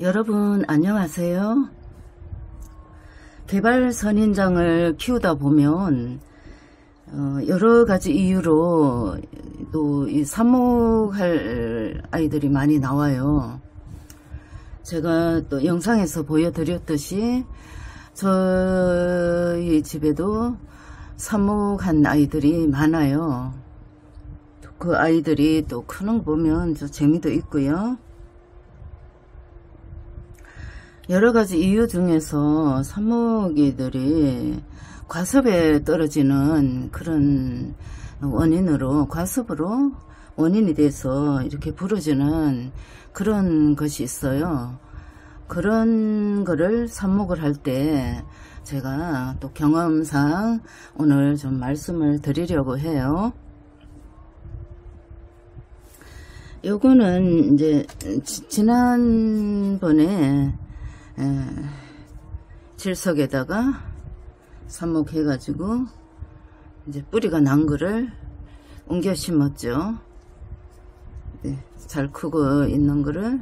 여러분 안녕하세요. 개발 선인장을 키우다 보면 여러가지 이유로 또 이 삽목할 아이들이 많이 나와요. 제가 또 영상에서 보여드렸듯이 저희 집에도 삽목한 아이들이 많아요. 그 아이들이 또 크는 거 보면 저 재미도 있고요. 여러가지 이유 중에서 삽목이들이 과습에 떨어지는 그런 원인으로, 과습으로 원인이 돼서 이렇게 부러지는 그런 것이 있어요. 그런 거를 삽목을 할 때 제가 또 경험상 오늘 좀 말씀을 드리려고 해요. 요거는 이제 지난번에 질석에다가 삽목해가지고 이제 뿌리가 난 거를 옮겨 심었죠. 네, 잘 크고 있는 거를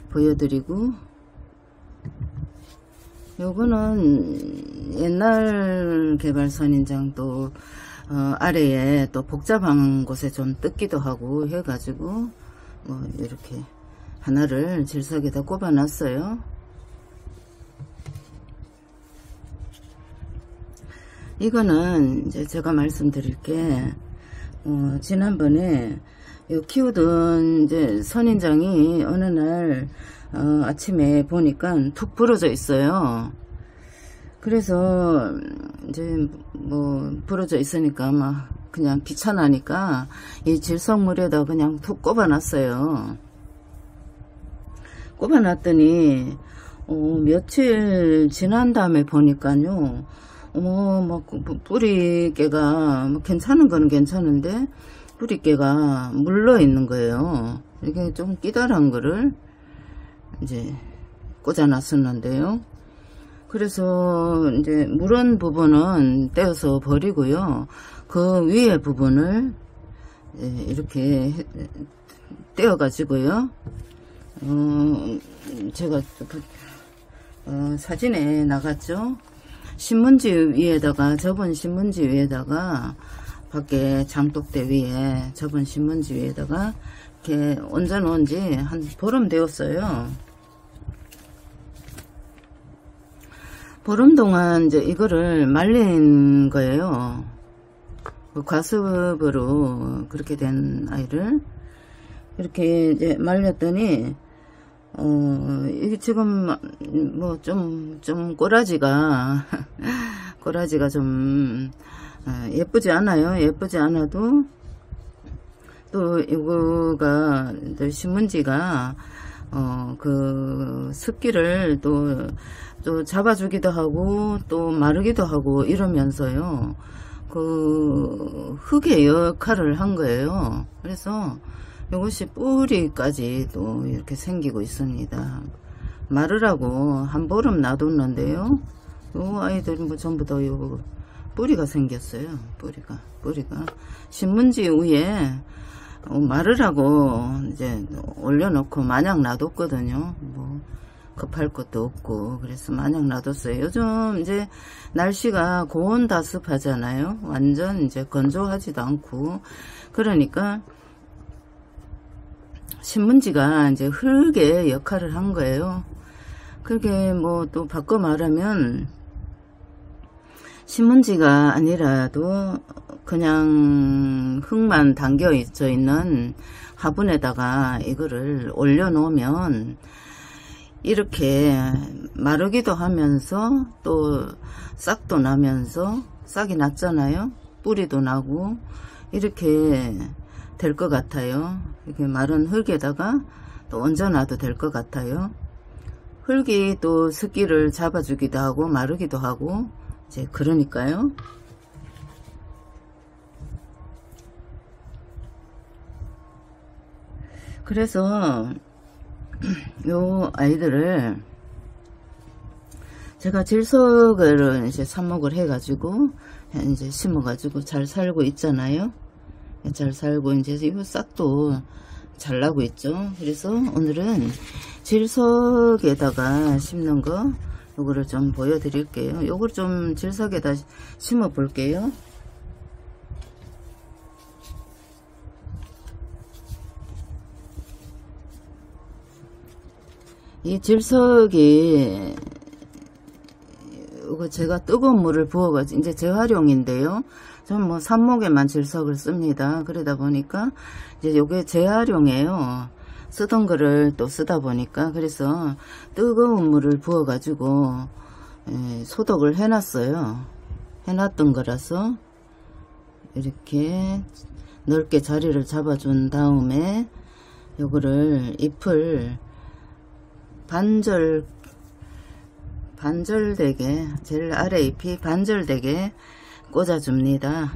보여드리고, 요거는 옛날 개발 선인장도 아래에 또 복잡한 곳에 좀 뜯기도 하고 해가지고 뭐 이렇게 하나를 질석에다 꼽아 놨어요. 이거는 이제 제가 말씀드릴 게 지난번에 키우던 이제 선인장이 어느 날 아침에 보니까 툭 부러져 있어요. 그래서 이제 뭐 부러져 있으니까 막 그냥 귀찮으니까 이 질석물에다 그냥 툭 꼽아 놨어요. 꼽아 놨더니 며칠 지난 다음에 보니까요, 막 뿌리깨가 괜찮은 거는 괜찮은데 뿌리깨가 물러 있는 거예요. 이게 좀 끼다란 거를 이제 꽂아 놨었는데요. 그래서 이제 물은 부분은 떼어서 버리고요, 그 위에 부분을 이렇게 떼어 가지고요, 제가 사진에 나갔죠. 신문지 위에다가, 접은 신문지 위에다가, 밖에 장독대 위에 접은 신문지 위에다가 이렇게 얹어 놓은 지 한 보름 되었어요. 보름 동안 이제 이거를 말린 거예요. 과습으로 그렇게 된 아이를 이렇게 이제 말렸더니 이게 지금 뭐 좀 꼬라지가 꼬라지가 좀 예쁘지 않아요. 예쁘지 않아도 또 이거가 신문지가 그 습기를 또 잡아주기도 하고 또 마르기도 하고 이러면서요, 그 흙의 역할을 한 거예요. 그래서 이것이 뿌리까지 또 이렇게 생기고 있습니다. 마르라고 한 보름 놔뒀는데요, 요 아이들 뭐 전부 다 요 뿌리가 생겼어요. 뿌리가 신문지 위에 마르라고 이제 올려놓고 마냥 놔뒀거든요. 뭐 급할 것도 없고 그래서 마냥 놔뒀어요. 요즘 이제 날씨가 고온다습하잖아요. 완전 이제 건조하지도 않고, 그러니까 신문지가 이제 흙의 역할을 한 거예요. 그게 뭐 또 바꿔 말하면 신문지가 아니라도 그냥 흙만 담겨 있는 화분에다가 이거를 올려 놓으면 이렇게 마르기도 하면서 또 싹도 나면서, 싹이 났잖아요. 뿌리도 나고 이렇게 될 것 같아요. 이렇게 마른 흙에다가 또 얹어놔도 될 것 같아요. 흙이 또 습기를 잡아주기도 하고 마르기도 하고 이제 그러니까요. 그래서 요 아이들을 제가 질석을 이제 삽목을 해가지고 이제 심어가지고 잘 살고 있잖아요. 잘 살고 이제 이 싹도 잘 나고 있죠. 그래서 오늘은 질석에다가 심는 거 요거를 좀 보여드릴게요. 요걸 좀 질석에다 심어 볼게요. 이 질석이 이거 제가 뜨거운 물을 부어가지고 이제 재활용인데요. 저는 뭐 삽목에만 질석을 씁니다. 그러다 보니까 이제 요게 재활용이에요. 쓰던 거를 또 쓰다 보니까. 그래서 뜨거운 물을 부어가지고 소독을 해놨어요. 해놨던 거라서 이렇게 넓게 자리를 잡아준 다음에 요거를 잎을 반절되게, 제일 아래 잎이 반절되게 꽂아줍니다.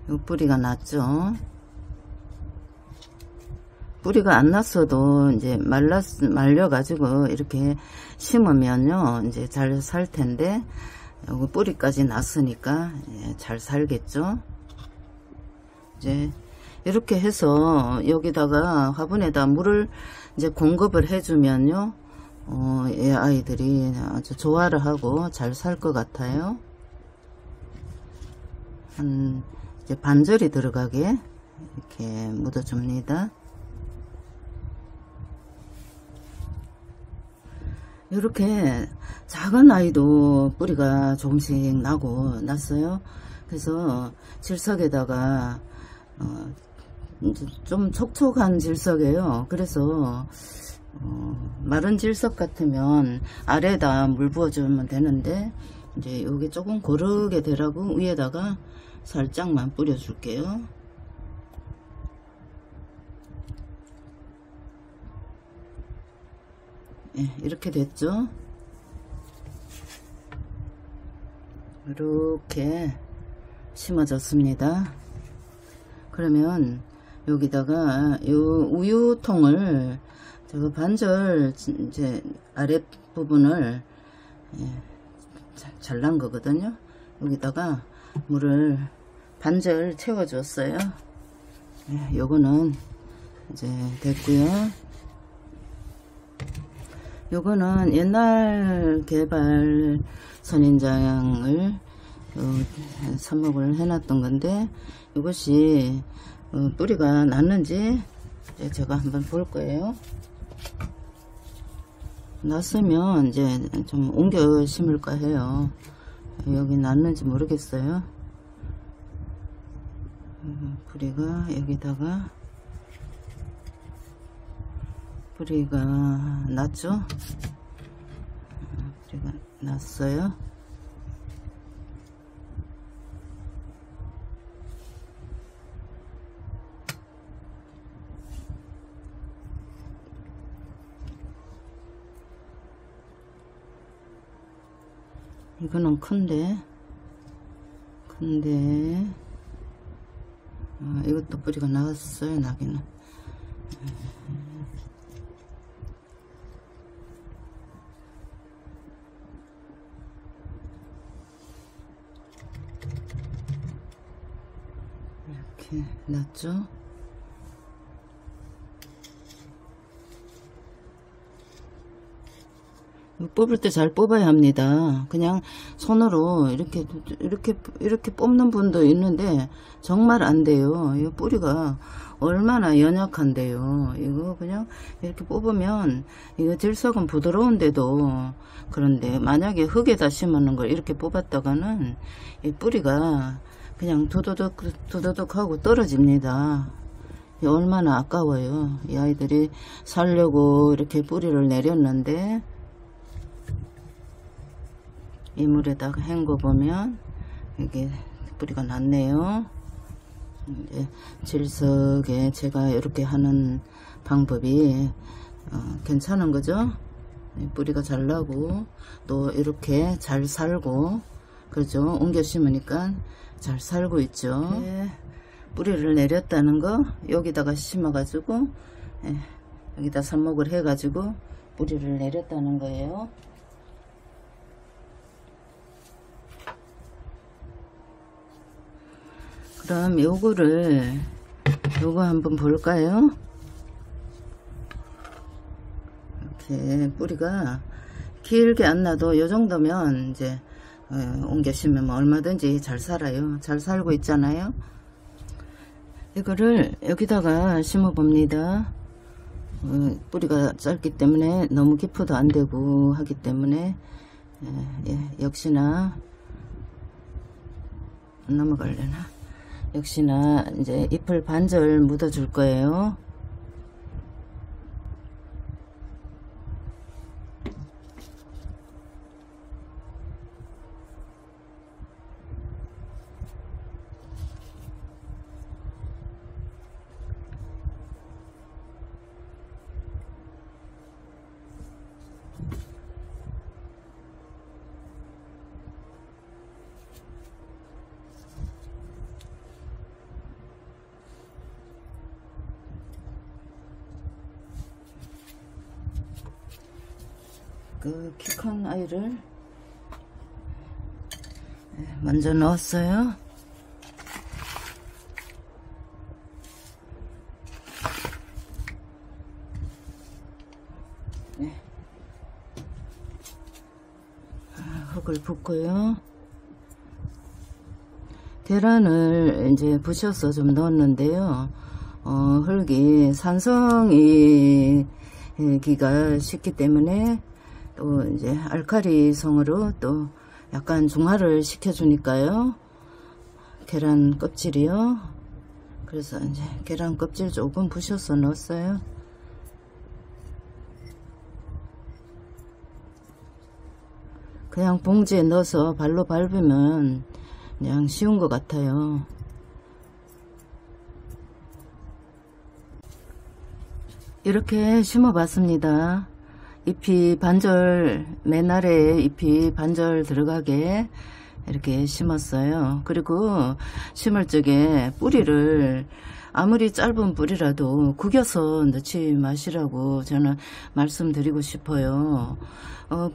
요 뿌리가 났죠. 뿌리가 안 났어도 이제 말려가지고 이렇게 심으면요, 이제 잘 살 텐데, 요거 뿌리까지 났으니까 잘 살겠죠. 이제 이렇게 해서 여기다가 화분에다 물을 이제 공급을 해주면요, 이 아이들이 아주 좋아를 하고 잘 살 것 같아요. 한 이제 반절이 들어가게 이렇게 묻어줍니다. 이렇게 작은 아이도 뿌리가 조금씩 나고 났어요. 그래서 질석에다가 좀 촉촉한 질석이에요. 그래서 마른 질석 같으면 아래에다 물 부어주면 되는데, 이제 여기 조금 고르게 되라고 위에다가 살짝만 뿌려줄게요. 예, 이렇게 됐죠. 이렇게 심어졌습니다. 그러면 여기다가 요 우유통을 제가 반절 이제 아랫부분을 잘난 거거든요. 여기다가 물을 반절 채워줬어요. 요거는 이제 됐고요. 요거는 옛날 개발 선인장을 삽목을 해놨던 건데, 이것이 뿌리가 났는지 제가 한번 볼 거예요. 났으면 이제 좀 옮겨 심을까 해요. 여기 났는지 모르겠어요. 뿌리가 여기다가 뿌리가 났죠. 뿌리가 났어요. 이거는 큰데 이것도 뿌리가 나왔어요. 나기는 이렇게 났죠. 뽑을 때 잘 뽑아야 합니다. 그냥 손으로 이렇게 뽑는 분도 있는데 정말 안 돼요. 이 뿌리가 얼마나 연약한데요. 이거 그냥 이렇게 뽑으면, 이거 질석은 부드러운데도, 그런데 만약에 흙에다 심는 걸 이렇게 뽑았다가는 이 뿌리가 그냥 두두둑 하고 떨어집니다. 얼마나 아까워요. 이 아이들이 살려고 이렇게 뿌리를 내렸는데, 이 물에다가 헹궈 보면 이게 뿌리가 났네요. 이제 질석에 제가 이렇게 하는 방법이 괜찮은 거죠. 뿌리가 잘 나고 또 이렇게 잘 살고, 그렇죠. 옮겨 심으니까 잘 살고 있죠. 뿌리를 내렸다는 거 여기다가 심어 가지고 여기다 삽목을 해 가지고 뿌리를 내렸다는 거예요. 그럼 요거 한번 볼까요? 이렇게 뿌리가 길게 안 나도 요 정도면 이제 옮겨 심으면 얼마든지 잘 살아요. 잘 살고 있잖아요. 이거를 여기다가 심어 봅니다. 뿌리가 짧기 때문에 너무 깊어도 안 되고 하기 때문에 역시나 넘어갈려나, 역시나 이제 잎을 반절 묻어 줄 거예요. 그 키 큰 아이를 먼저 넣었어요. 흙을 붓고요. 계란을 이제 부셔서 좀 넣었는데요. 흙이 산성이 기가 쉽기 때문에 또 이제 알칼리성으로 또 약간 중화를 시켜주니까요. 계란 껍질이요. 그래서 이제 계란 껍질 조금 부셔서 넣었어요. 그냥 봉지에 넣어서 발로 밟으면 그냥 쉬운 것 같아요. 이렇게 심어 봤습니다. 잎이 반절, 맨 아래에 잎이 반절 들어가게 이렇게 심었어요. 그리고 심을 적에 뿌리를 아무리 짧은 뿌리라도 구겨서 넣지 마시라고 저는 말씀드리고 싶어요.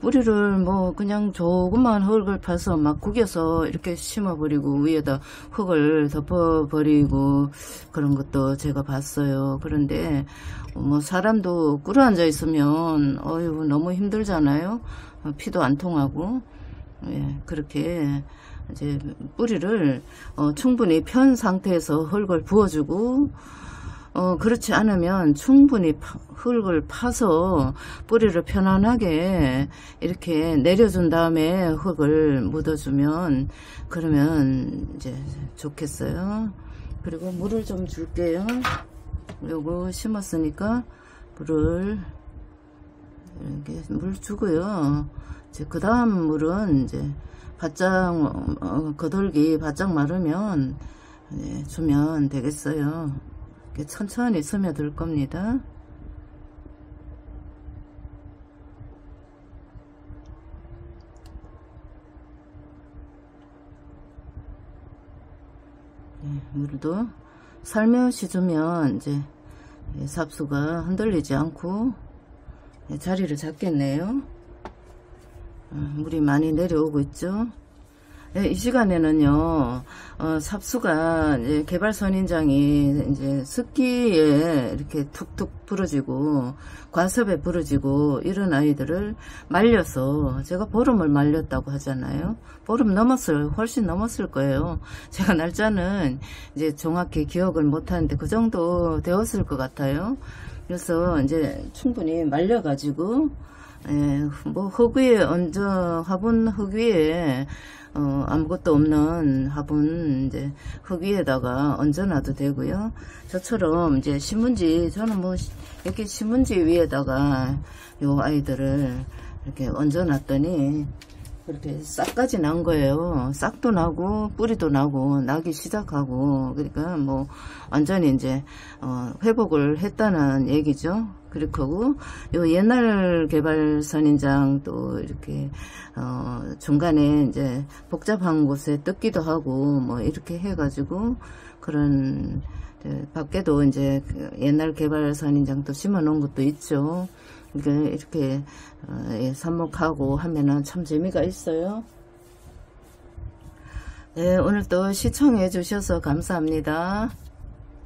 뿌리를 뭐 그냥 조그만 흙을 파서 막 구겨서 이렇게 심어버리고 위에다 흙을 덮어버리고 그런 것도 제가 봤어요. 그런데 뭐 사람도 꿇어앉아 있으면 어휴 너무 힘들잖아요. 피도 안 통하고. 예, 그렇게 이제 뿌리를 충분히 편 상태에서 흙을 부어주고 그렇지 않으면 충분히 흙을 파서 뿌리를 편안하게 이렇게 내려준 다음에 흙을 묻어주면 그러면 이제 좋겠어요. 그리고 물을 좀 줄게요. 요거 심었으니까 물을 이렇게 물 주고요. 이제 그 다음 물은 이제 바짝 거덜기 바짝 마르면 주면 되겠어요. 이렇게 천천히 스며들 겁니다. 물도 살며시 주면 이제 삽수가 흔들리지 않고 자리를 잡겠네요. 물이 많이 내려오고 있죠. 이 시간에는요, 삽수가 이제 개발 선인장이 이제 습기에 이렇게 툭툭 부러지고 과습에 부러지고 이런 아이들을 말려서, 제가 보름을 말렸다고 하잖아요. 보름 훨씬 넘었을 거예요. 제가 날짜는 이제 정확히 기억을 못 하는데 그 정도 되었을 것 같아요. 그래서 이제 충분히 말려가지고 뭐 흙 위에 화분 흙 위에 아무것도 없는 화분 이제 흙 위에다가 얹어놔도 되고요. 저처럼 이제 신문지, 저는 뭐 이렇게 신문지 위에다가 요 아이들을 이렇게 얹어놨더니 그렇게 싹까지 난 거예요. 싹도 나고 뿌리도 나고 나기 시작하고, 그러니까 뭐 완전히 이제 회복을 했다는 얘기죠. 그리고 요 옛날 개발 선인장 또 이렇게 중간에 이제 복잡한 곳에 뜯기도 하고 뭐 이렇게 해가지고 그런 밖에도 이제 옛날 개발 선인장도 심어 놓은 것도 있죠. 이렇게 삽목하고 하면은 참 재미가 있어요. 네, 오늘 또 시청해 주셔서 감사합니다.